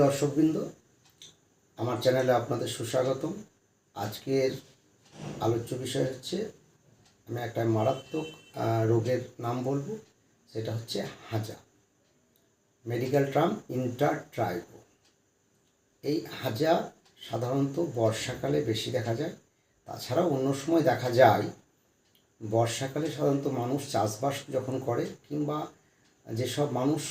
দর্শকবৃন্দ, আমার চ্যানেলে আপনাদের সুস্বাগতম। আজকের আলোচ্য বিষয় হচ্ছে, আমি একটা মারাত্মক রোগের নাম বলবো, সেটা হচ্ছে হাঁচা। Medical term ইন্টারট্রাইবো। এই হাঁচা সাধারণত বর্ষাকালে বেশি দেখা যায়, তাছাড়াও অন্য সময় দেখা যায়। বর্ষাকালে সাধারণত মানুষ চাষবাস যখন করে, কিংবা যেসব মানুষ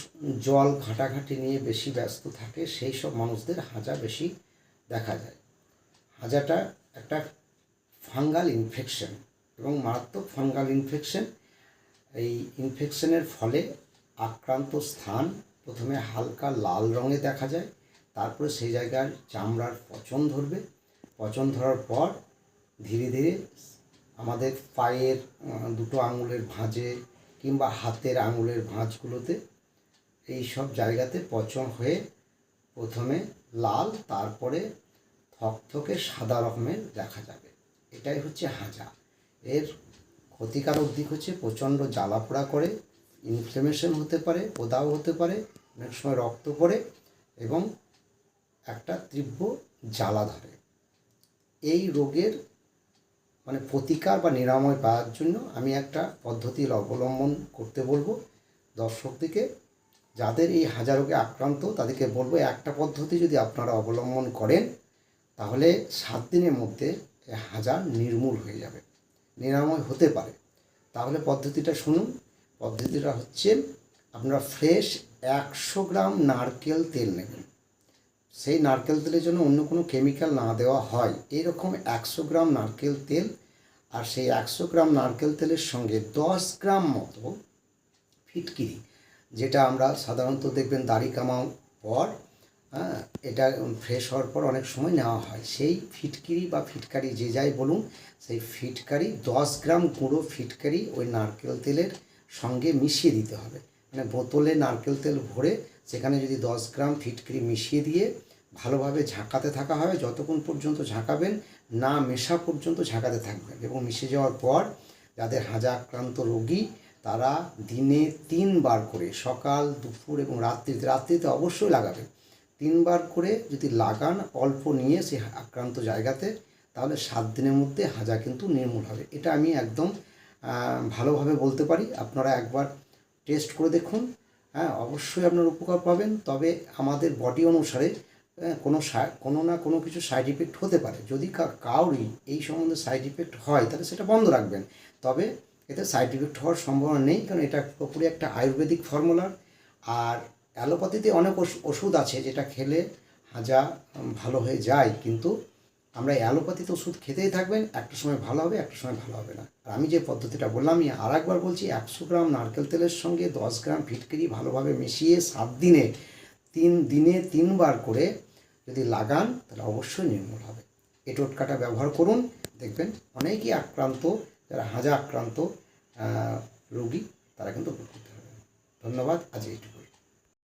জল ঘাটাঘাটি নিয়ে বেশি ব্যস্ত থাকে, সেই সব মানুষদের হাঁচা বেশি দেখা যায়। হাঁচাটা একটা ফাঙ্গাল ইনফেকশন এবং মারাত্মক ফাঙ্গাল ইনফেকশন। এই ইনফেকশনের ফলে আক্রান্ত স্থান প্রথমে হালকা লাল রঙে দেখা যায়, তারপরে সেই জায়গার চামড়ার পচন ধরবে। পচন ধরার পর ধীরে ধীরে আমাদের পায়ের দুটো আঙুলের ভাঁজে কিংবা হাতের আঙুলের ভাঁজগুলোতে এই সব জায়গাতে পচন হয়ে প্রথমে লাল, তারপরে থকথকে সাদা রকমের দেখা যাবে। এটাই হচ্ছে হাঁচা। এর ক্ষতিকারক দিক হচ্ছে প্রচণ্ড জ্বালাপোড়া করে, ইনফ্লেমেশন হতে পারে, ওদাও হতে পারে, অনেক সময় রক্ত পড়ে এবং একটা তীব্র জ্বালা ধরে। এই রোগের প্রতিকার বা নিরাময় পাওয়ার জন্য আমি একটা পদ্ধতির অবলম্বন করতে বলবো দর্শকদিকে। যাদের এই হাঁচা রোগে আক্রান্ত তাদেরকে বলবো, একটা পদ্ধতি যদি আপনারা অবলম্বন করেন তাহলে 7 দিনের মধ্যে এই হাঁচা নির্মূল হয়ে যাবে, নিরাময় হতে পারে। তাহলে পদ্ধতিটা শুনুন। পদ্ধতিটা হচ্ছে, আপনারা ফ্রেশ 100 গ্রাম নারকেল তেল নেবেন। সেই নারকেল তেলের জন্য অন্য কোনো কেমিক্যাল না দেওয়া হয়। এইরকম 100 গ্রাম নারকেল তেল, আর সেই 100 গ্রাম নারকেল তেলের সঙ্গে 10 গ্রাম মতো ফিটকিরি, যেটা আমরা সাধারণত দেখবেন দাড়ি কামার পর, এটা ফ্রেশ হওয়ার পর অনেক সময় নেওয়া হয়। সেই ফিটকিরি বা ফিটকারি যে যাই বলুন, সেই ফিটকারি 10 গ্রাম গুঁড়ো ফিটকারি ওই নারকেল তেলের সঙ্গে মিশিয়ে দিতে হবে। বোতলে নারকেল তেল ভরে সেখানে যদি 10 গ্রাম ফিটকিরি মিশিয়ে দিয়ে ভালোভাবে ঝাঁকাতে থাকা হবে। যতক্ষণ পর্যন্ত ঝাঁকাবেন না মেশা পর্যন্ত ঝাঁকাতে থাকবেন, এবং মিশে যাওয়ার পর যাদের হাঁচা আক্রান্ত রোগী তারা দিনে 3 বার করে, সকাল, দুপুর এবং রাত্রিতে অবশ্যই লাগাবেন। 3 বার করে যদি লাগান অল্প নিয়ে সেই আক্রান্ত জায়গাতে, তাহলে 7 দিনের মধ্যে হাঁচা কিন্তু নির্মূল হবে। এটা আমি একদম ভালোভাবে বলতে পারি। আপনারা একবার টেস্ট করে দেখুন, অবশ্যই আপনার উপকার পাবেন। তবে আমাদের বডি অনুসারে কোনো না কোনো কিছু সাইড ইফেক্ট হতে পারে। যদি কাউরই এই সম্বন্ধে সাইড ইফেক্ট হয় তাহলে সেটা বন্ধ রাখবেন। তবে এতে সাইড ইফেক্ট হওয়ার সম্ভাবনা নেই, কারণ এটা পুরোপুরি একটা আয়ুর্বেদিক ফর্মুলা। আর অ্যালোপ্যাথিতে অনেক ওষুধ আছে যেটা খেলে হাঁচা ভালো হয়ে যায়, কিন্তু আমরা অ্যালোপ্যাথিতে ওষুধ খেতেই থাকবেন, একটা সময় ভালো হবে, একটা সময় ভালো হবে না। আর আমি যে পদ্ধতিটা বললাম, আমি আর একবার বলছি, 100 গ্রাম নারকেল তেলের সঙ্গে 10 গ্রাম ফিটকিরি ভালোভাবে মিশিয়ে 7 দিনে 3 বার করে যদি লাগান তাহলে অবশ্যই নির্মূল হবে। এই টোটকাটা ব্যবহার করুন, দেখবেন অনেকেই আক্রান্ত, যারা হাঁচা আক্রান্ত রোগী তারা কিন্তু উপকৃত হবে। ধন্যবাদ। আজ এইটুকু।